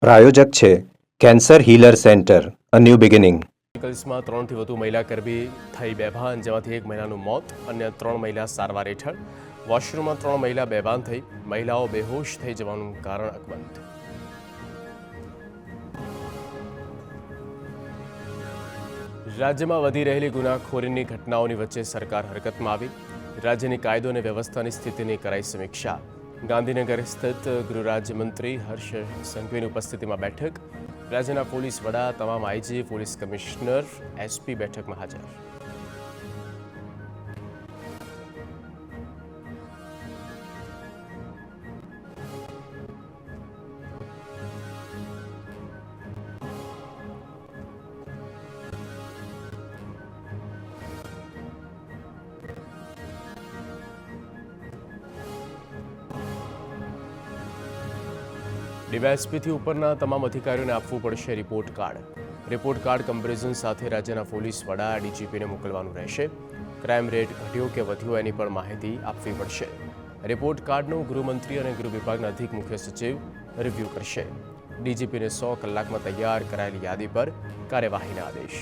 પ્રાયોજક છે cancer healer centre a new beginning. મેડિકલ્સમાં 3થી વધુ મહિલા કર્મી થઈ બેભાન, જેમાંથી એક મહિલાનું મોત, અન્ય 3 મહિલા સારવાર હેઠળ. વોશરૂમમાં 3 મહિલા બેભાન થઈ, મહિલાઓ બેહોશ થઈ જવાનું કારણ અકબંધ. રાજ્યમાં વધી રહેલી ગુનાખોરીની ઘટનાઓની વચ્ચે સરકાર હરકતમાં આવી. રાજ્યની કાયદો અને વ્યવસ્થાની સ્થિતિની કરાઈ સમીક્ષા. ગાંધીનગર સ્થિત ગૃહ રાજ્યમંત્રી હર્ષ સંઘવીની ઉપસ્થિતિમાં બેઠક. રાજ્યના પોલીસ વડા, તમામ આઈજી, પોલીસ કમિશનર, એસપી બેઠકમાં હાજર. ડીવાયએસપીથી ઉપરના તમામ અધિકારીઓને આપવું પડશે report card. Report card comparison સાથે રાજ્યના પોલીસ વડા, ડીજીપીને મોકલવાનું રહેશે. ક્રાઇમ રેટ ઘટ્યો કે વધ્યો એની પણ માહિતી આપવી પડશે. રિપોર્ટ કાર્ડનું ગૃહમંત્રી અને ગૃહ વિભાગના અધિક મુખ્ય સચિવ રિવ્યૂ કરશે. ડીજીપીને 100 કલાકમાં તૈયાર કરાયેલી યાદી પર કાર્યવાહીના આદેશ.